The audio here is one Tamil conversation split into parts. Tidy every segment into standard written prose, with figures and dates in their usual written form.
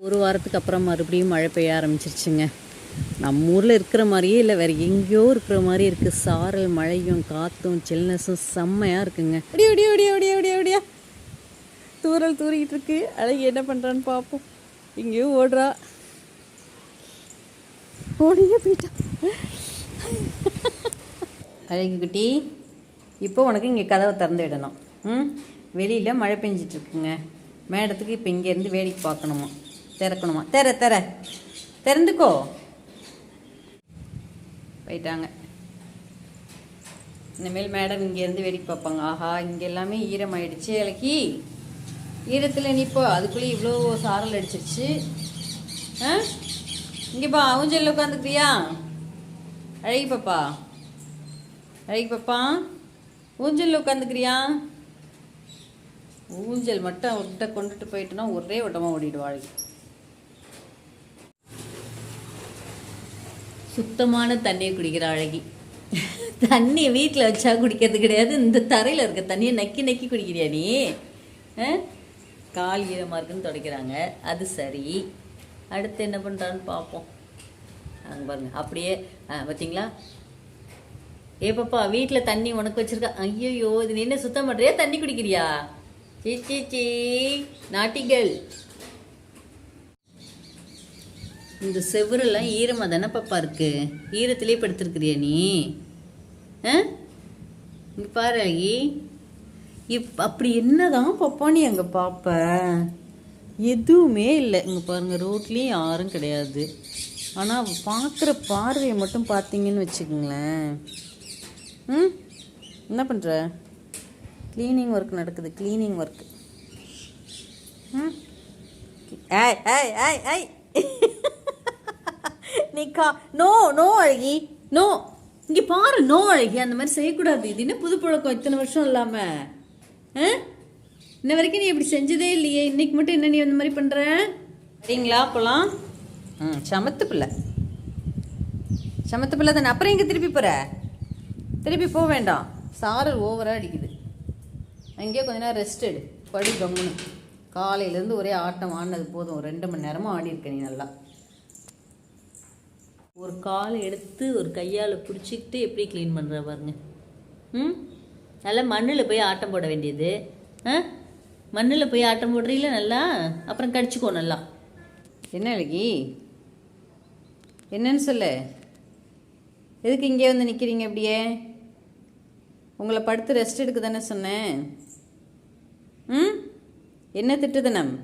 ஒரு வாரத்துக்கு அப்புறம் மறுபடியும் மழை பெய்ய ஆரம்பிச்சிருச்சுங்க. நம்ம ஊரில் இருக்கிற மாதிரியே இல்லை, வேறு எங்கேயோ இருக்கிற மாதிரி இருக்குது. சாரல் மழையும் காற்றும் சில்னஸும் செம்மையாக இருக்குங்க. அப்படியே அப்படியே அப்படியே அப்படியே அப்படியே அப்படியா தூரல் தூரிக்கிட்டு இருக்கு. அழகி என்ன பண்ணுறான்னு பார்ப்போம். எங்கேயோ ஓடுறா, ஓடியே போயிட்டா. அழகி குட்டி, இப்போ உனக்கு இங்கே கதவை திறந்து விடணும். வெளியில் மழை பெஞ்சிட்ருக்குங்க. மேடத்துக்கு இப்போ இங்கேருந்து வேடிக்கை பார்க்கணுமா, திறக்கணுமா? திறந்துக்கோ. போயிட்டாங்க. இனிமேல் மேடம் இங்கேருந்து வேடிக்கை பார்ப்பாங்க. ஆஹா, இங்கே எல்லாமே ஈரமாயிடுச்சு. இலக்கி ஈரத்தில் நிற்போ, அதுக்குள்ளே இவ்வளோ சாரல் அடிச்சிருச்சு. இங்கேப்பா ஊஞ்சலில் உட்காந்துக்கிறியா? அழகி பாப்பா, அழகி பாப்பா, ஊஞ்சலில் உட்காந்துக்கிறியா? ஊஞ்சல் மட்டும் விட்ட கொண்டுட்டு போயிட்டுனா ஒரே ஓட்டமாக ஓடிடுவா அழகி. சுத்தமான தண்ணியை குடிக்கிற அழகி. தண்ணி வீட்டில் வச்சா குடிக்கிறது கிடையாது, இந்த தரையில் இருக்க தண்ணியை நக்கி நக்கி குடிக்கிறியா நீ? கால் ஈரமாக இருக்குன்னு துடைக்கிறாங்க, அது சரி. அடுத்து என்ன பண்ணுறான்னு பார்ப்போம். அங்கே பாருங்க, அப்படியே பார்த்தீங்களா? ஏ பாப்பா, வீட்டில் தண்ணி உனக்கு வச்சிருக்கா. ஐயோ, இது நீ என்ன சுத்தம் பண்ணுறியா, தண்ணி குடிக்கிறியா? சீ நாட்டிகள். இந்த செவ்வரெல்லாம் ஈரமாக தானே பாப்பா இருக்கு, ஈரத்திலே படுத்துருக்கிறியா நீ? இங்கே பாரு அழகி, அப்படி என்னதான் பாப்பா நீ அங்கே பாப்ப? எதுவுமே இல்லை. இங்கே பாருங்க, ரோட்லேயும் யாரும் கிடையாது. ஆனால் பார்க்குற பார்வையை மட்டும் பார்த்தீங்கன்னு வச்சுக்கோங்களேன். என்ன பண்ணுற? க்ளீனிங் ஒர்க் நடக்குது, க்ளீனிங் ஒர்க். ஏய் ஏய் ஏய் ஏய் நீக்கா, நோ நோ அழகி, நோ. இங்கே பாரு, நோ அழகி, அந்த மாதிரி செய்யக்கூடாது. இது என்ன புது பழக்கம் இத்தனை வருஷம் இல்லாமல்? இன்ன வரைக்கும் நீ இப்படி செஞ்சதே இல்லையே, இன்னைக்கு மட்டும் என்ன நீ அந்த மாதிரி பண்ணுற? சரிங்களா போகலாம்? சமத்து பிள்ளை, சமத்து பிள்ளை தானே. அப்புறம் எங்கே திருப்பி போகிற? திருப்பி போக வேண்டாம், சாரல் ஓவராக அடிக்குது. அங்கேயே கொஞ்ச நேரம் ரெஸ்ட் எடு, படி கம்முன்னு. காலையிலேருந்து ஒரே ஆட்டம் ஆடினது போதும். ஒரு 2 மணி நேரமாக ஆடி இருக்க நீ நல்லா. ஒரு காலை எடுத்து ஒரு கையால் பிடிச்சிக்கிட்டு எப்படி க்ளீன் பண்ணுற பாருங்க. நல்லா மண்ணில் போய் ஆட்டம் போட வேண்டியது. மண்ணில் போய் ஆட்டம் போடுறீங்களா நல்லா? அப்புறம் கடிச்சிக்கோ நல்லா. என்ன அழகி, என்னன்னு சொல்லு. எதுக்கு இங்கே வந்து நிற்கிறீங்க அப்படியே? உங்களை படுத்து ரெஸ்ட் எடுக்க தானே சொன்னேன். என்ன திட்டுதனம்?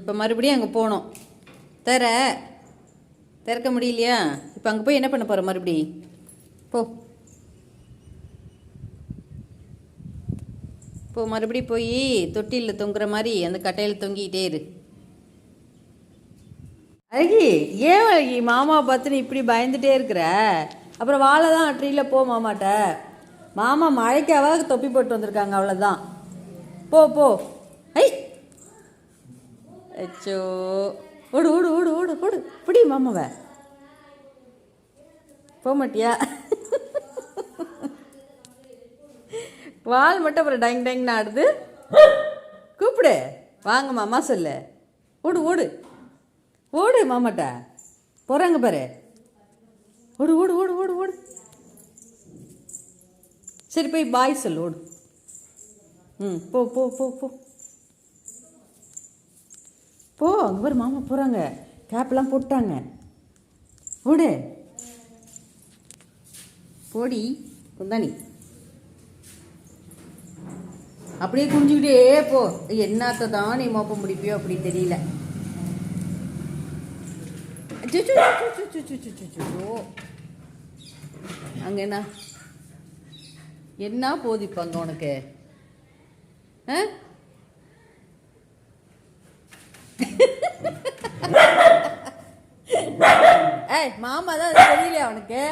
இப்போ மறுபடியும் அங்கே போகணும். திறக்க முடியலையா? இப்போ அங்கே போய் என்ன பண்ண போகிற? மறுபடி போ போ, மறுபடி போய் தொட்டியில் தொங்குற மாதிரி அந்த கட்டையில் தொங்கிக்கிட்டே இரு. அழகி, ஏன் அழகி மாமா பார்த்து நீ இப்படி பயந்துட்டே இருக்கிற? அப்புறம் வாழை தான் ட்ரீயில் போ மாமாட்ட. மாமா மழைக்காக தொப்பி போட்டு வந்திருக்காங்க, அவ்வளோதான். போ போ. ஐ அச்சோ, ஓடு ஓடு ஓடு ஓடு ஓடு, பிடி மாமாவை. போக மாட்டியா? வால் மட்டும் அப்புறம் டைங் டைங்னு ஆடுது. கூப்பிடு, வாங்க மாமா சொல்லு. ஓடு ஓடு ஓடு, மாமாட்ட போகிறாங்க பாரு. ஓடு ஓடு ஓடு ஓடு ஓடு. சரி போய் பாய் சொல்லு, ஓடு. போ போ போ போ போ. அங்கே பாரு மாமா போகிறாங்க, கேப்லாம் போட்டாங்க. ஓடு, போடி குந்தாணி. அப்படியே குஞ்சுக்கிட்டே போ. என்னத்தை தான் நீ மோப்பம் முடிப்பியோ அப்படி தெரியல. அங்கே என்ன போதிப்பு அங்கே உனக்கு? ஏய், மாமா தான் அது தெரியலையா அவனுக்கு?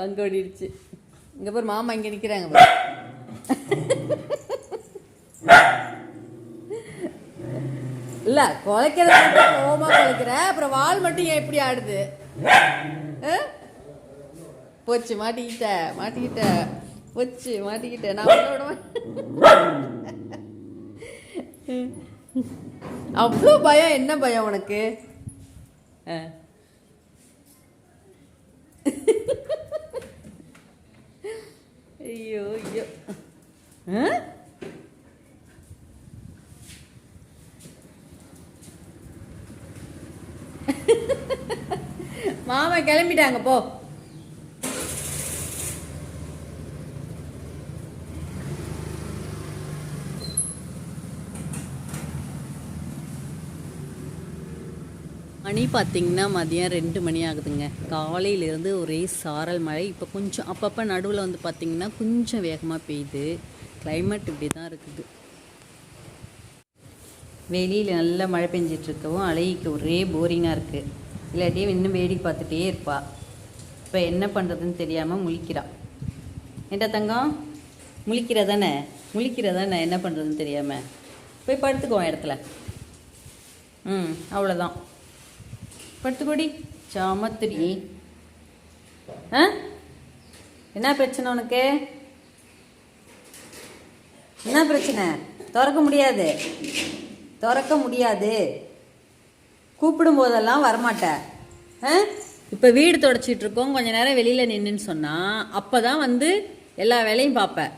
அங்கே ஓடிடுச்சு. இங்கே பாரு, மாமா இங்கே நிற்கிறாங்க. இல்லை, குலைக்கிறது கோவமாக குலைக்கிற, அப்புறம் வால் மட்டும் ஏன் எப்படி ஆடுது? போச்சு, மாட்டிக்கிட்ட. வச்சு மாட்டிக்கிட்டேன் நான் விடுவேன். அவ்வளோ பயம், என்ன பயம் உனக்கு? ஐயோ ஐயோ. மாமா கிளம்பிட்டாங்க போ. மணி பார்த்திங்கன்னா மதியம் 2 மணி ஆகுதுங்க. காலையிலேருந்து ஒரே சாரல் மழை. இப்போ கொஞ்சம் அப்பப்போ நடுவில் வந்து பார்த்திங்கன்னா கொஞ்சம் வேகமாக பெய்யுது. கிளைமேட் இப்படி தான் இருக்குது. வெளியில் நல்லா மழை பெஞ்சிட்ருக்கவும் அழகிக்கு ஒரே போரிங்காக இருக்குது. இல்லாட்டியே இன்னும் வேடி பார்த்துட்டே இருப்பா. இப்போ என்ன பண்ணுறதுன்னு தெரியாமல் முழிக்கிறான். ஏண்டா தங்கம், முழிக்கிறதானே என்ன பண்ணுறதுன்னு தெரியாமல் போய் படுத்துக்குவோம் இடத்துல. அவ்வளோதான், படுத்துக்கோடி சாமத்துடி. என்ன பிரச்சனை உனக்கு? என்ன பிரச்சனை? திறக்க முடியாது. கூப்பிடும் போதெல்லாம் வரமாட்ட. இப்போ வீடு தொடச்சிட்டு இருக்கோம், கொஞ்ச நேரம் வெளியில் நின்றுன்னு சொன்னால் அப்போ தான் வந்து எல்லா வேலையும் பார்ப்பேன்.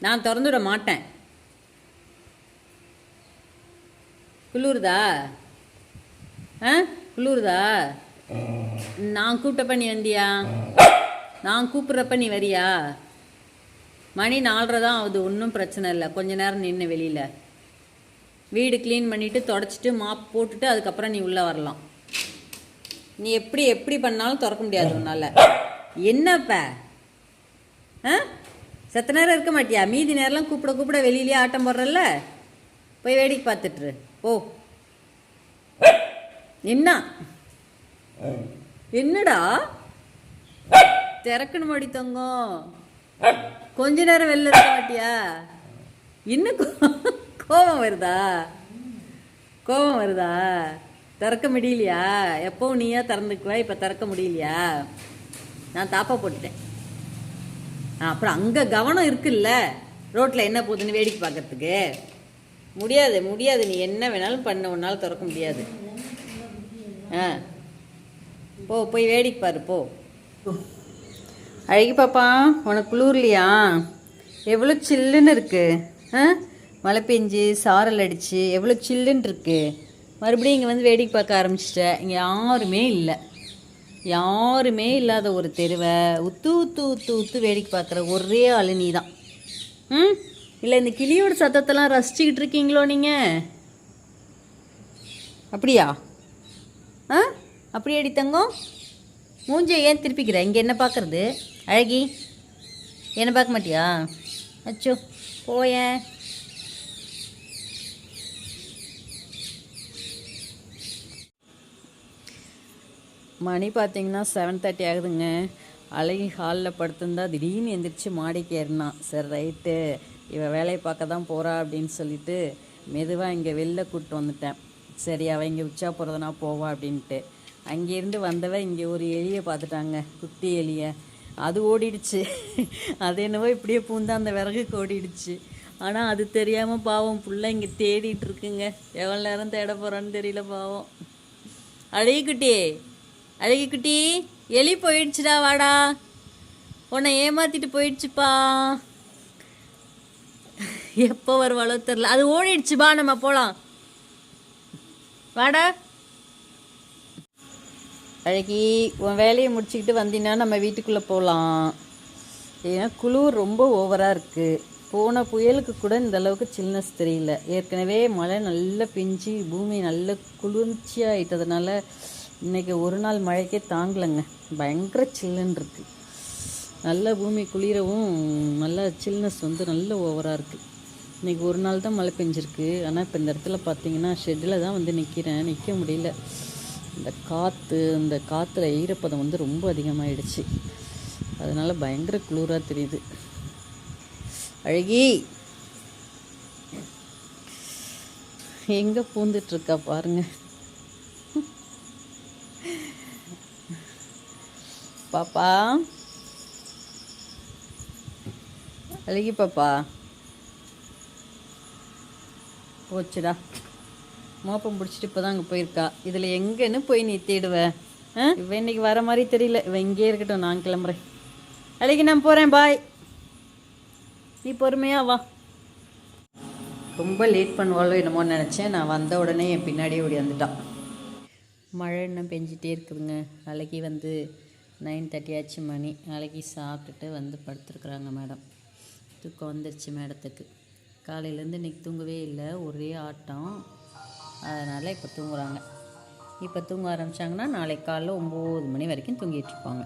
நான் திறந்து விட மாட்டேன். குளிருதா? குளிருதா? நான் கூப்பிட்டப்ப நீ வந்தியா? நான் கூப்பிட்றப்ப நீ வரியா? மணி 4:30 தான் ஆகுது. ஒன்றும் பிரச்சனை இல்லை. கொஞ்ச நேரம் நின்று வெளியில் வீடு க்ளீன் பண்ணிவிட்டு தொடச்சிட்டு மாப் போட்டுட்டு அதுக்கப்புறம் நீ உள்ளே வரலாம். நீ எப்படி பண்ணாலும் திறக்க முடியாது உன்னால். என்னப்ப செத்த நேரம் இருக்க மாட்டியா? மீதி நேரம்லாம் கூப்பிட வெளியிலேயே ஆட்டம் போடுறல்ல, போய் வேடிக்கை பார்த்துட்டுரு போ. என்னடா திறக்கணும் மாடி தங்கம்? கொஞ்ச நேரம் வெளில இருக்க மாட்டியா? இன்னும் கோபம் வருதா? திறக்க முடியலையா? எப்பவும் நீயா திறந்துக்குவா, இப்போ திறக்க முடியலையா? நான் தாப்பா போட்டுட்டேன். அப்புறம் அங்கே கவனம் இருக்குல்ல, ரோட்டில் என்ன போகுதுன்னு வேடிக்கை பார்க்கறதுக்கு. முடியாது. நீ என்ன வேணாலும் பண்ண, உன்னாலும் திறக்க முடியாது. போய் வேடிக்கை பாரு போ. அழகி பாப்பா, உனக்கு குளிர்லையா? எவ்வளோ சில்லுன்னு இருக்கு. மழை பெஞ்சு சாரல் அடிச்சு எவ்வளோ சில்லுன்னு இருக்கு. மறுபடியும் இங்கே வந்து வேடிக்கை பார்க்க ஆரம்பிச்சிட்டேன். இங்கே யாருமே இல்லாத ஒரு தெருவை உத்து வேடிக்கை பார்க்குற ஒரே ஆள் நீ தான். இல்லை இந்த கிளியோட சத்தத்தெல்லாம் ரசிச்சுக்கிட்டு இருக்கீங்களோ நீங்கள்? அப்படியா? அப்படியே அடி தங்கம். மூஞ்சியை ஏன் திருப்பிக்கிற? இங்கே என்ன பார்க்குறது? அழகி, என்ன பார்க்க மாட்டியா? அச்சோ போயேன். மணி பார்த்தீங்கன்னா 7:30 ஆகுதுங்க. அழகி ஹாலில் படுத்திருந்தா திடீர்னு எந்திரிச்சு மாடிக்கு ஏறினான். சரி ரைட்டு, இவள் வேலையை பார்க்க தான் போகிறா அப்படின்னு சொல்லிட்டு மெதுவாக இங்கே வெளில கூப்பிட்டு வந்துட்டேன். சரி அவள் இங்கே உச்சா போகிறதுனா போவா அப்படின்ட்டு. அங்கேருந்து வந்தவ இங்கே ஒரு எலியை பார்த்துட்டாங்க, குட்டி எலியை. அது ஓடிடுச்சு. அது என்னவோ இப்படியே பூந்தா அந்த விறகுக்கு ஓடிடுச்சு. ஆனால் அது தெரியாமல் பாவம் புள்ள இங்கே தேடிட்டு இருக்குங்க. எவ்வளோ நேரம் தேட போகிறான்னு தெரியல பாவம். அழகி குட்டி, எலி போயிடுச்சுடா, வாடா. உன்னை ஏமாத்திட்டு போயிடுச்சுப்பா. எப்போ வருவாளோ தெரில. அது ஓடிடுச்சு, பா நம்ம போகலாம், வாடா. அழகி, உன் வேலையை முடிச்சுக்கிட்டு வந்தீங்கன்னா நம்ம வீட்டுக்குள்ளே போகலாம். ஏன்னா குளிர் ரொம்ப ஓவராக இருக்குது. போன புயலுக்கு கூட இந்த அளவுக்கு சில்னஸ் தெரியல. ஏற்கனவே மழை நல்லா பெஞ்சு பூமி நல்ல குளிர்ச்சியாக ஆகிட்டதுனால இன்றைக்கி ஒரு நாள் மழைக்கே தாங்கலைங்க. பயங்கர சில்லுன்னு இருக்குது. நல்ல பூமி குளிரவும் நல்ல சில்னஸ் வந்து நல்ல ஓவராக இருக்குது. இன்றைக்கி ஒரு நாள் தான் மழை பெஞ்சிருக்கு. ஆனால் இப்போ இந்த இடத்துல பார்த்தீங்கன்னா ஷெட்டில் தான் வந்து நிற்க முடியல. இந்த காற்றுல ஈரப்பதம் வந்து ரொம்ப அதிகமாகிடுச்சு. அதனால் பயங்கர குளிராக தெரியுது. அழகி எங்கே பூந்துட்டுருக்கா பாருங்க. பாப்பா அழகி பாப்பா போச்சுடா. மோப்பம் பிடிச்சிட்டு இப்போ தான் அங்கே போயிருக்கா. இதில் எங்கேன்னு போய் நீ தேடுவ? இவன் இன்னைக்கு வர மாதிரி தெரியல. இவன் இங்கே இருக்கட்டும், நான் கிளம்புறேன். அழகி நான் போகிறேன், பாய். நீ பொறுமையா வா. ரொம்ப லேட் பண்ணுவாளோ என்னமோன்னு நினச்சேன். நான் வந்த உடனே என் பின்னாடியே ஓடி வந்துட்டான். மழை இன்னும் பெஞ்சிட்டே இருக்குதுங்க. அழகி வந்து 9:30 ஆச்சு மணி. அழகி சாப்பிட்டுட்டு வந்து படுத்துருக்குறாங்க மேடம். தூக்கம் வந்துருச்சு மேடத்துக்கு. காலையிலேருந்து இன்றைக்கி தூங்கவே இல்லை, ஒரே ஆட்டம். அதனால் இப்போ தூங்குறாங்க. இப்போ தூங்க ஆரம்பித்தாங்கன்னா நாளைக்கு காலைல 9 மணி வரைக்கும் தூங்கிட்டுருப்பாங்க.